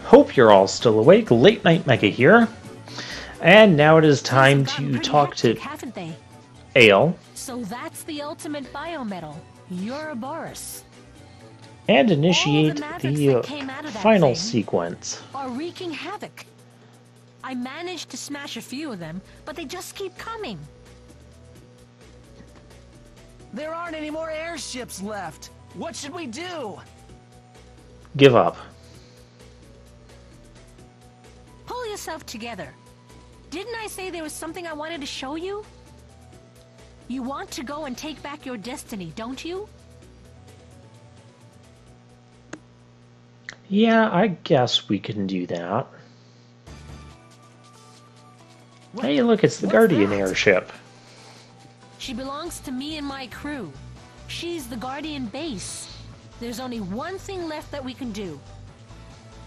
Hope you're all still awake. Late Night Mega here. And now it is time to talk to haven't they? Ale So that's the ultimate biometal, Ouroboros. and initiate Mavericks the that came out of that final thing sequence. are wreaking havoc. I managed to smash a few of them, but they just keep coming. There aren't any more airships left. What should we do? Give up. Pull yourself together. Didn't I say there was something I wanted to show you? You want to go and take back your destiny, don't you? Yeah, I guess we can do that. Hey, look, it's the Guardian airship. She belongs to me and my crew. She's the Guardian base. There's only one thing left that we can do.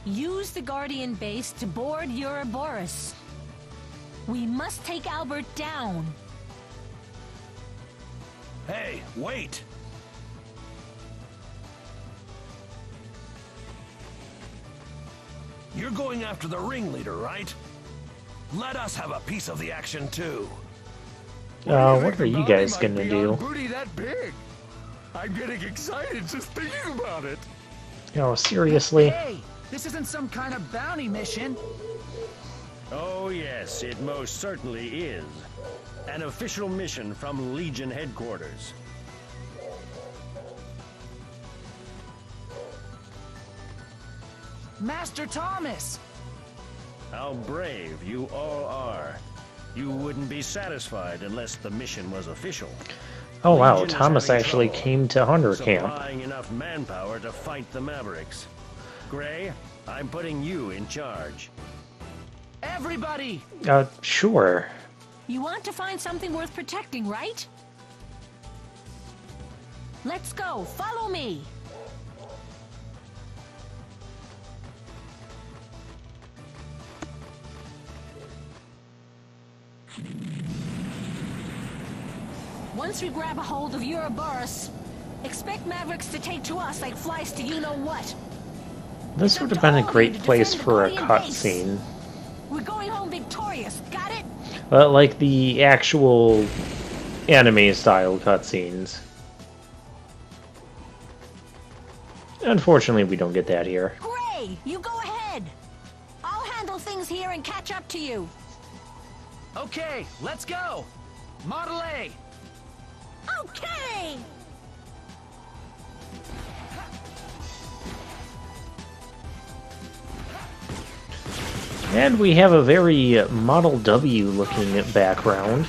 Use the Guardian base to board Ouroboros. We must take Albert down. Hey, wait! You're going after the ringleader, right? Let us have a piece of the action too. What are you guys gonna do? Booty that big. I'm getting excited just thinking about it. Oh, seriously? Hey, this isn't some kind of bounty mission. Oh yes, it most certainly is. An official mission from Legion headquarters. Master Thomas! How brave you all are. You wouldn't be satisfied unless the mission was official. Oh wow, Legion is Thomas having actually trouble came to Hunter Camp. supplying enough manpower to fight the Mavericks. Gray, I'm putting you in charge. Everybody! Sure. You want to find something worth protecting, right? Let's go. Follow me. Once we grab a hold of Ouroboros, expect Mavericks to take to us like flies to you-know-what. This would have been a great place for a cutscene. We're going home victorious, got it? Like the actual anime-style cutscenes. Unfortunately, we don't get that here. Gray, you go ahead. I'll handle things here and catch up to you. Okay, let's go! Model A! Okay! And we have a very Model W looking background.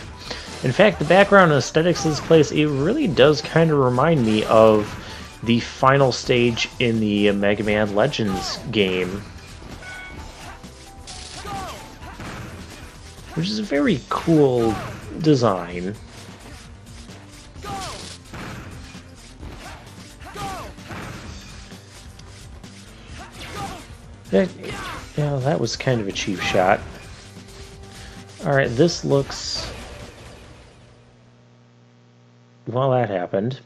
In fact, the background aesthetics of this place, it really does kind of remind me of the final stage in the Mega Man Legends game. Which is a very cool design. Yeah, that was kind of a cheap shot. Alright, this looks... Well, that happened.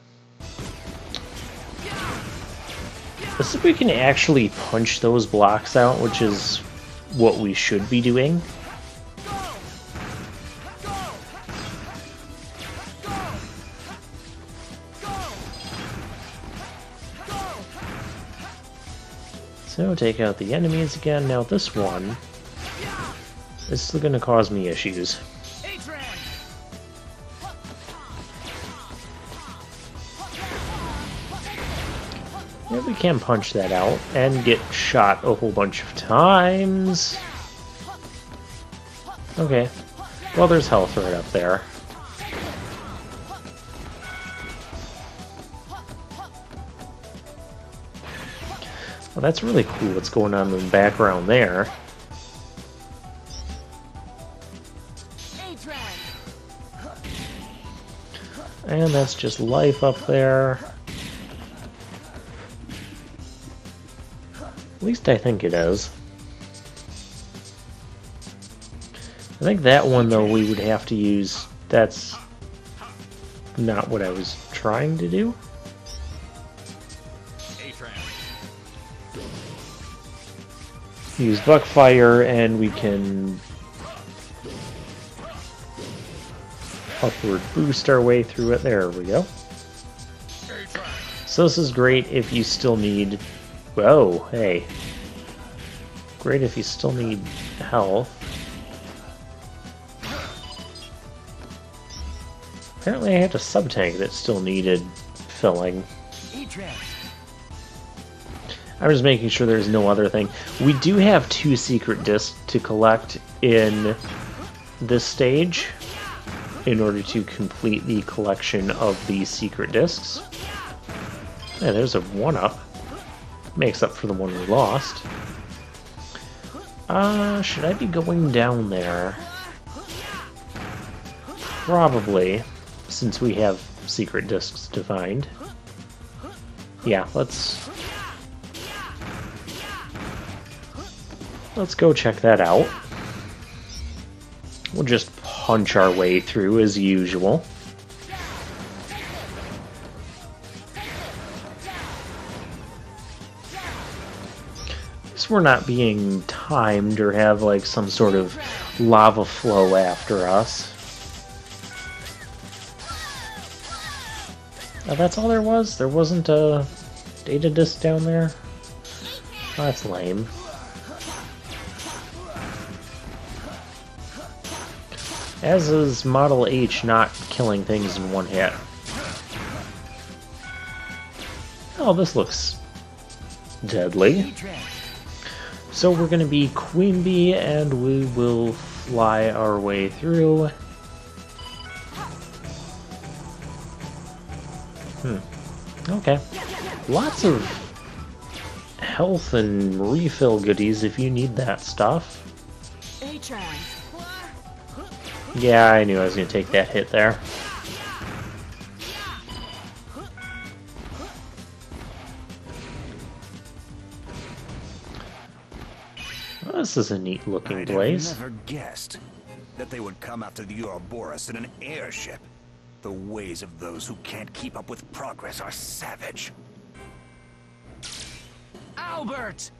Let's see if we can actually punch those blocks out, which is what we should be doing. So take out the enemies again. Now this one is still going to cause me issues. Yeah, we can punch that out and get shot a whole bunch of times. Okay. Well, there's health right up there. Well, that's really cool what's going on in the background there. And that's just life up there. At least I think it is. I think that one, though, we would have to use... That's not what I was trying to do. use Buckfire, and we can upward boost our way through it. There we go. So this is great if you still need... Whoa, hey. Great if you still need health. Apparently I had a sub-tank that still needed filling. I'm just making sure there's no other thing. We do have 2 secret discs to collect in this stage in order to complete the collection of these secret discs. Yeah, there's a 1-up. Makes up for the one we lost. Should I be going down there? Probably, since we have secret discs to find. Yeah, let's go check that out. We'll just punch our way through as usual. So we're not being timed or have like some sort of lava flow after us. Oh, that's all there was? There wasn't a data disk down there? Oh, that's lame. As is Model H not killing things in one hit. Oh, this looks deadly. So we're going to be Queen Bee, and we will fly our way through. Okay. Lots of health and refill goodies if you need that stuff. Yeah, I knew I was going to take that hit there. Well, this is a neat looking place. I'd have never guessed that they would come after the Ouroboros in an airship. The ways of those who can't keep up with progress are savage. Albert!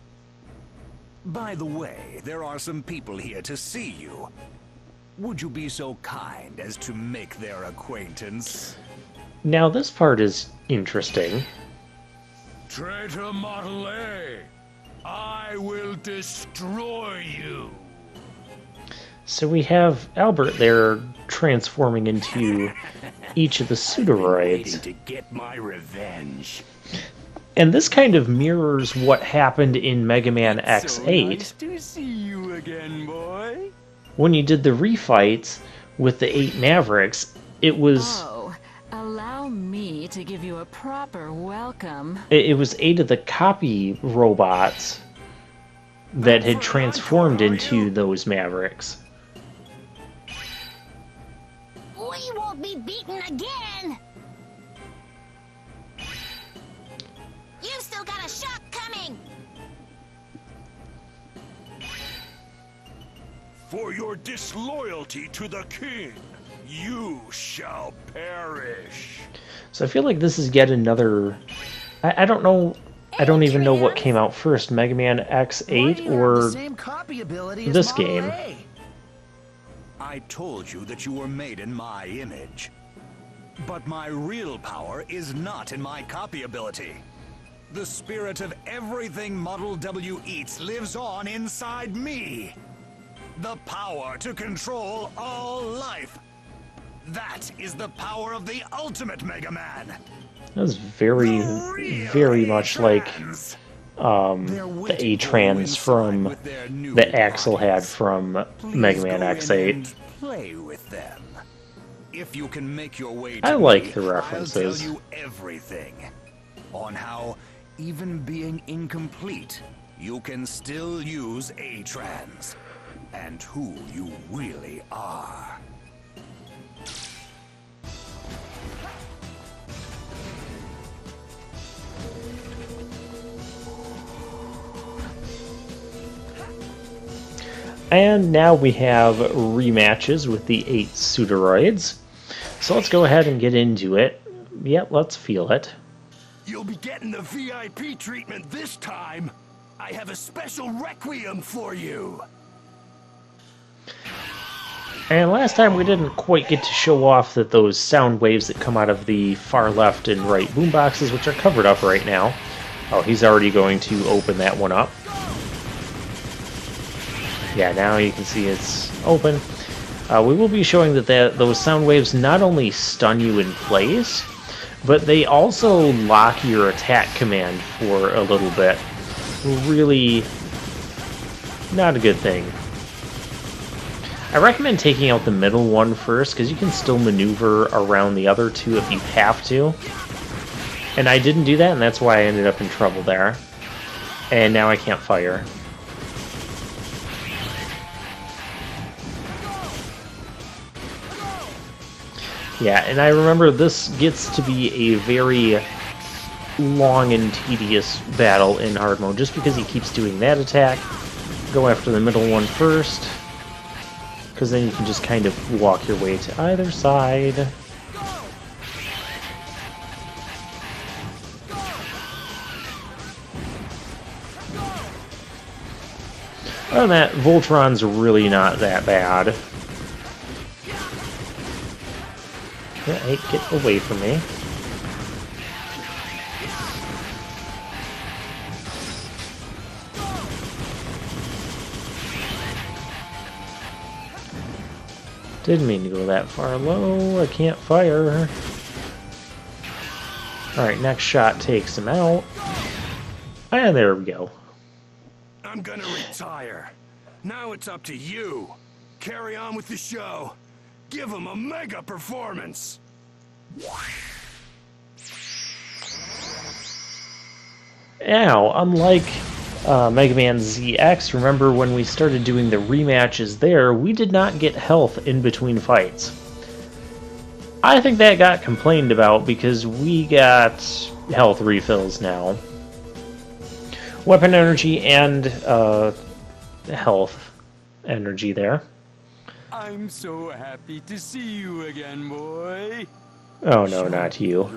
By the way, there are some people here to see you. Would you be so kind as to make their acquaintance? Now this part is interesting. Traitor Model A, I will destroy you. So we have Albert there transforming into each of the Pseudoroids. To get my revenge. And this kind of mirrors what happened in Mega Man X8. So nice to see you again, boy. When you did the refights with the 8 Mavericks, it was... Oh, allow me to give you a proper welcome. It was 8 of the copy robots that had transformed into those Mavericks. We won't be beaten again! You've still got a shock coming! For your disloyalty to the king, you shall perish. So I feel like this is yet another... I don't know... I don't even know what came out first, Mega Man X8 or this game. I told you that you were made in my image. But my real power is not in my copy ability. The spirit of everything Model W eats lives on inside me. The power to control all life. That is the power of the ultimate Mega Man. That was very, very much like the A-Trans from that Axel had from Mega Man X8. Play with them. If you can make your way to I like me, the references. I'll tell you everything on how, even being incomplete, you can still use A-Trans, and who you really are. And now we have rematches with the 8 Pseudoroids. So let's go ahead and get into it. Yep, let's feel it. You'll be getting the VIP treatment this time. I have a special requiem for you. And last time we didn't quite get to show off that those sound waves that come out of the far left and right boomboxes, which are covered up right now. Oh, he's already going to open that one up. Yeah, now you can see it's open. We will be showing that those sound waves not only stun you in place, but they also lock your attack command for a little bit. Really not a good thing. I recommend taking out the middle one first, because you can still maneuver around the other two if you have to. And I didn't do that, and that's why I ended up in trouble there. And now I can't fire. Yeah, and I remember this gets to be a very long and tedious battle in hard mode, just because he keeps doing that attack. Go after the middle one first, because then you can just kind of walk your way to either side. Other than that, Voltron's really not that bad. Hey, get away from me. Didn't mean to go that far low. I can't fire. Alright, next shot takes him out. And there we go. I'm gonna retire. Now it's up to you. Carry on with the show. Give him a mega performance. Now, unlike Mega Man ZX, remember when we started doing the rematches there, we did not get health in between fights. I think that got complained about because we got health refills now. Weapon energy and health energy there. I'm so happy to see you again, boy. Oh no, not you.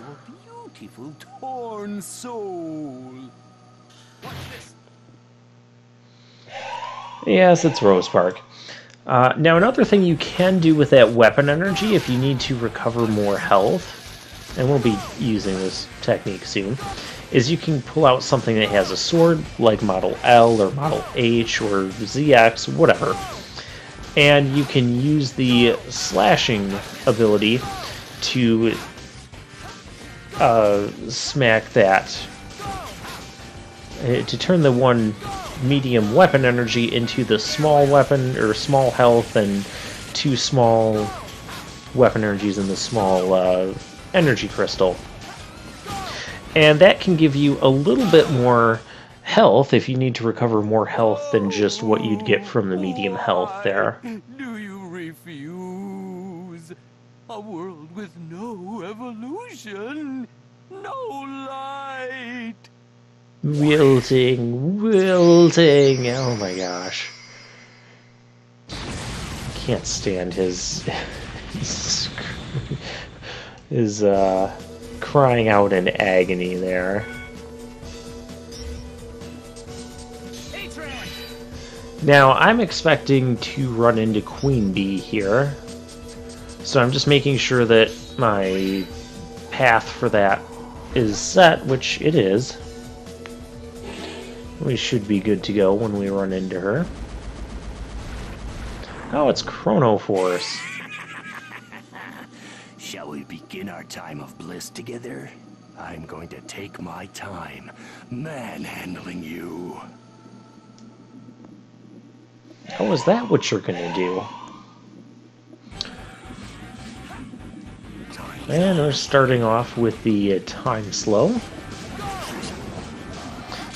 Your beautiful torn soul. Yes, it's Rose Park. Now, another thing you can do with that weapon energy if you need to recover more health, and we'll be using this technique soon, is you can pull out something that has a sword, like Model L or Model H or ZX, whatever. And you can use the slashing ability to smack that, to turn the one medium weapon energy into the small weapon, or small health, and two small weapon energies in the small energy crystal. And that can give you a little bit more health if you need to recover more health than just what you'd get from the medium health there. Do you refuse? A world with no evolution, no light. Wilting, wilting, oh my gosh. I can't stand his crying out in agony there. Now, I'm expecting to run into Queen Bee here, so I'm just making sure that my path for that is set, which it is. We should be good to go when we run into her. Oh, it's Chrono Force. Shall we begin our time of bliss together? I'm going to take my time manhandling you. Oh, is that what you're gonna do? And we're starting off with the time slow.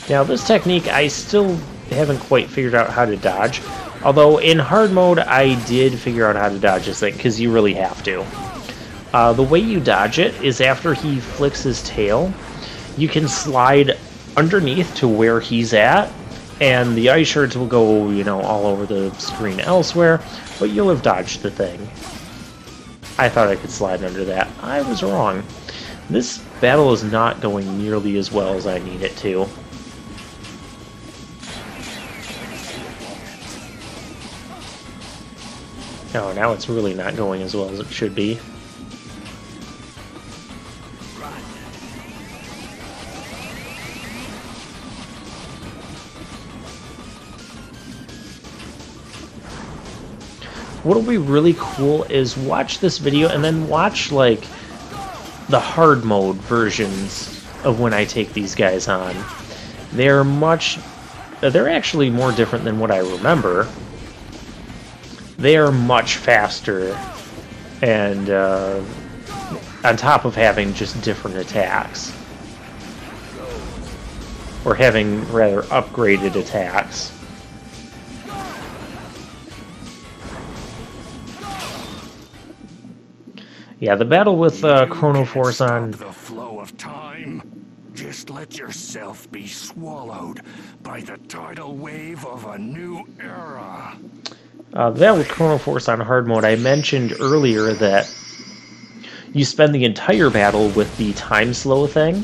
Now, this technique I still haven't quite figured out how to dodge. Although in hard mode I did figure out how to dodge this thing, because you really have to. The way you dodge it is after he flicks his tail, you can slide underneath to where he's at, and the ice shards will go, you know, all over the screen elsewhere, but you'll have dodged the thing. I thought I could slide under that. I was wrong. This battle is not going nearly as well as I need it to. Oh, now it's really not going as well as it should be. What'll be really cool is watch this video and then watch, like, the hard mode versions of when I take these guys on. They're actually more different than what I remember. They are much faster, and on top of having just different attacks. Or having, rather, upgraded attacks. Yeah, the battle with Chrono Force on... the flow of time. Just let yourself be swallowed by the tidal wave of a new era. The battle with Chrono Force on hard mode, I mentioned earlier that you spend the entire battle with the time slow thing,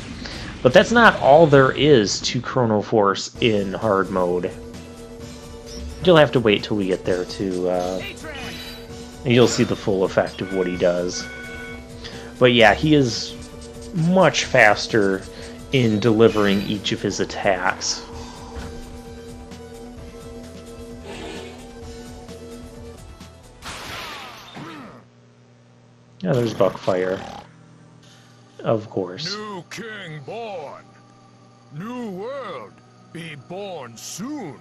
but that's not all there is to Chrono Force in hard mode. You'll have to wait till we get there to... you'll see the full effect of what he does. But yeah, he is much faster in delivering each of his attacks. Yeah, there's Buckfire. Of course. New king born. New world be born soon.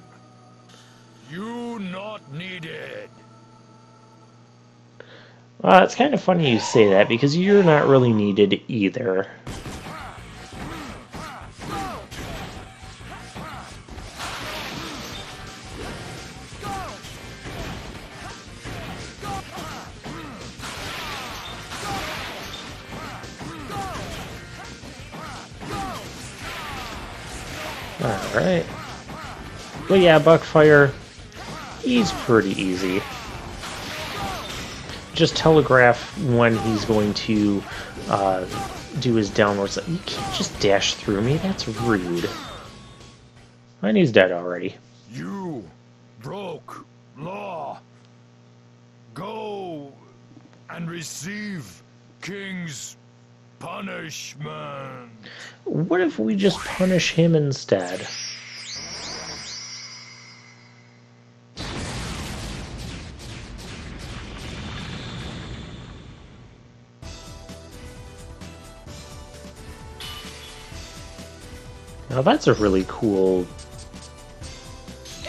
You not needed. It's kind of funny you say that, because you're not really needed either. Alright. But yeah, Buckfire, he's pretty easy. Just telegraph when he's going to do his downwards. You can't just dash through me, that's rude. And he's dead already. You broke law. Go and receive king's punishment. What if we just punish him instead? Now that's a really cool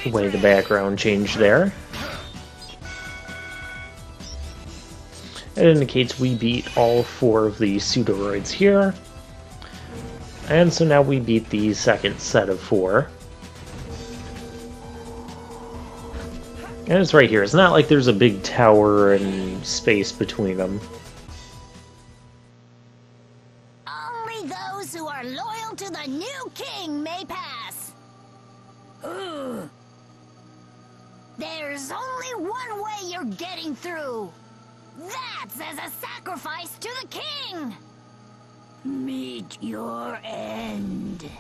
way the background changed there. It indicates we beat all 4 of the pseudoroids here. And so now we beat the second set of 4. And it's right here. It's not like there's a big tower and space between them. Only those who are loyal to the new king may pass. Ugh. There's only one way you're getting through. That's as a sacrifice to the king. Meet your end.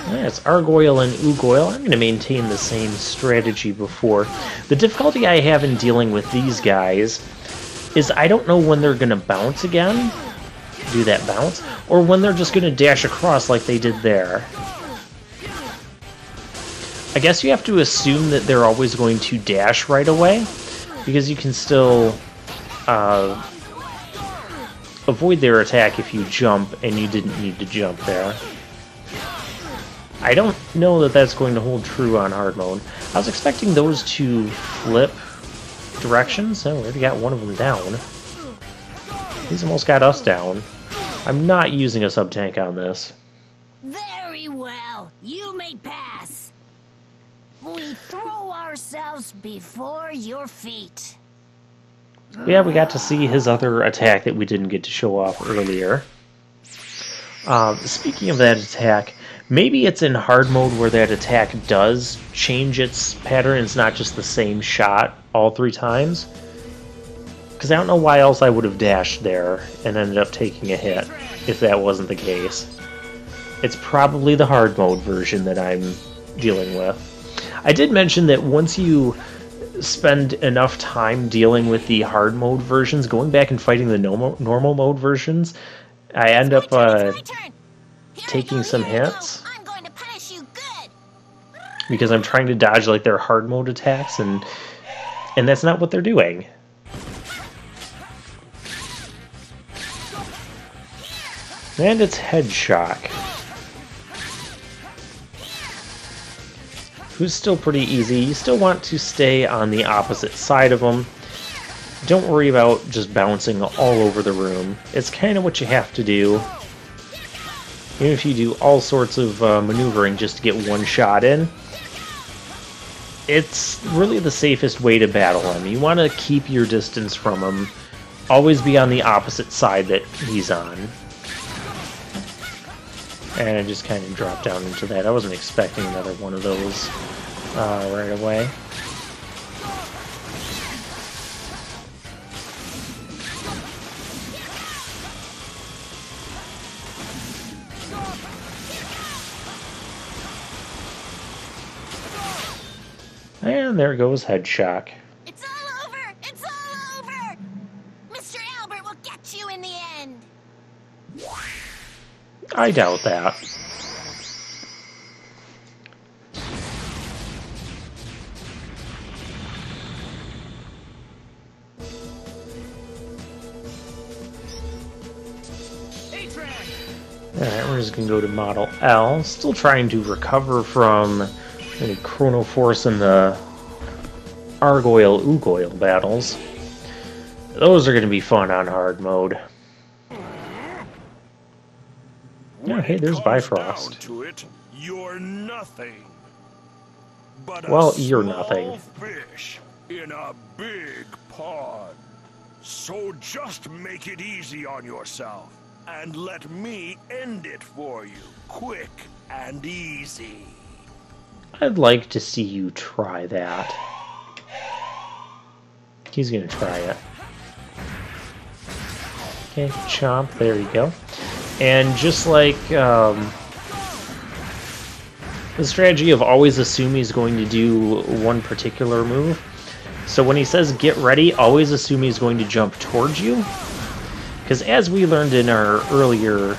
Yeah, it's Argoyle and Ugoyle. I'm going to maintain the same strategy before. The difficulty I have in dealing with these guys is I don't know when they're going to bounce again, do that bounce, or when they're just going to dash across like they did there. I guess you have to assume that they're always going to dash right away, because you can still avoid their attack if you jump, and you didn't need to jump there. I don't know that that's going to hold true on hard mode. I was expecting those to flip directions, so we already got one of them down. He's almost got us down. I'm not using a sub-tank on this. Very well. You may pass. We throw ourselves before your feet. Yeah, we got to see his other attack that we didn't get to show off earlier. Speaking of that attack, maybe it's in hard mode where that attack does change its pattern. It's not just the same shot all 3 times. Because I don't know why else I would have dashed there and ended up taking a hit if that wasn't the case. It's probably the hard mode version that I'm dealing with. I did mention that once you spend enough time dealing with the hard mode versions, going back and fighting the normal mode versions, I end up taking some hits I'm going to punish you good. because I'm trying to dodge like their hard mode attacks, and that's not what they're doing. And it's Head Shock, who's still pretty easy. You still want to stay on the opposite side of them. Don't worry about just bouncing all over the room. It's kind of what you have to do. Even if you do all sorts of maneuvering just to get one shot in, it's really the safest way to battle him. You want to keep your distance from him. Always be on the opposite side that he's on. And I just kind of dropped down into that. I wasn't expecting another one of those right away. And there goes Head Shock. It's all over! It's all over! Mr. Albert will get you in the end! I doubt that. Alright, we're just going to go to Model L. Still trying to recover from the Chrono Force and the Argoyle-Ugoyle battles. Those are going to be fun on hard mode. Yeah, hey, there's Bifrost. Down to it, you're nothing. But Well, a you're small nothing. fish in a big pond. So just make it easy on yourself and let me end it for you, quick and easy. I'd like to see you try that. He's gonna try it. Okay, chomp, there you go. And just like the strategy of always assume he's going to do one particular move. So when he says get ready, always assume he's going to jump towards you. Because as we learned in our earlier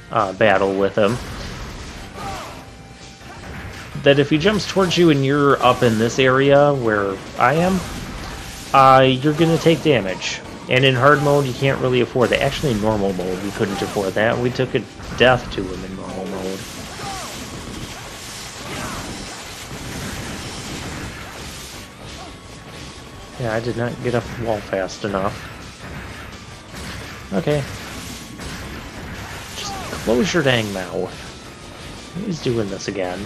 battle with him, that if he jumps towards you and you're up in this area where I am, you're going to take damage. And in hard mode, you can't really afford that. Actually, in normal mode, we couldn't afford that. We took a death to him in normal mode. Yeah, I did not get up the wall fast enough. Okay. Just close your dang mouth. He's doing this again.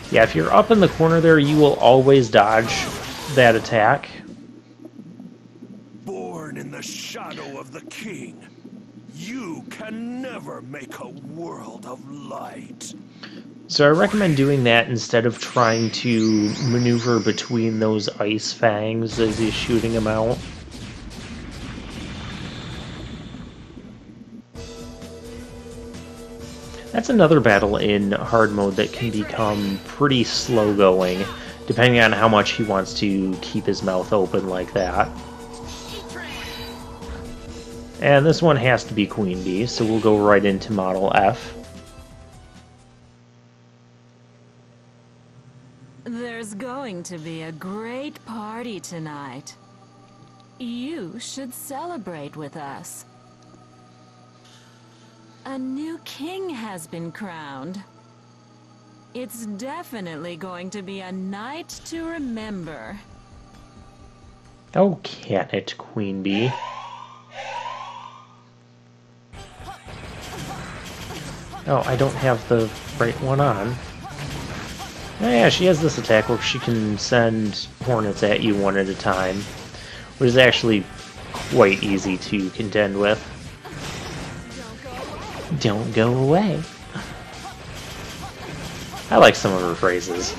Yeah, if you're up in the corner there, you will always dodge that attack. Born in the shadow of the king, you can never make a world of light. So I recommend doing that instead of trying to maneuver between those ice fangs as he's shooting them out. That's another battle in hard mode that can become pretty slow going, depending on how much he wants to keep his mouth open like that. And this one has to be Queen Bee, so we'll go right into Model F. There's going to be a great party tonight. You should celebrate with us. A new king has been crowned. It's definitely going to be a night to remember. Oh, can it, Queen Bee? Oh, I don't have the right one on. Oh, yeah, she has this attack where she can send hornets at you one at a time, which is actually quite easy to contend with. Don't go away. I like some of her phrases.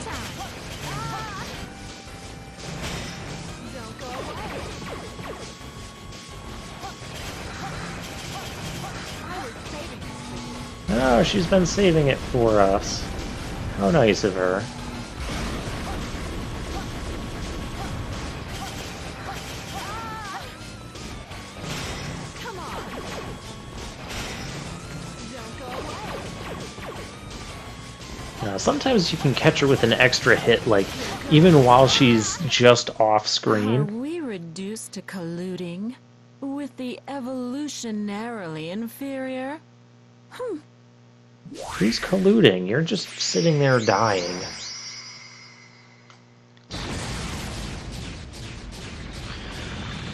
Oh, she's been saving it for us. How nice of her. Now, sometimes you can catch her with an extra hit, like, even while she's just off Are screen. we reduced to colluding with the evolutionarily inferior? Who's colluding? You're just sitting there dying.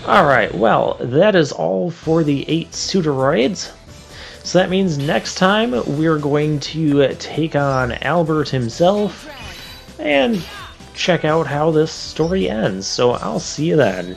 Alright, well, that is all for the 8 Suitoroids. So that means next time we're going to take on Albert himself and check out how this story ends. So I'll see you then.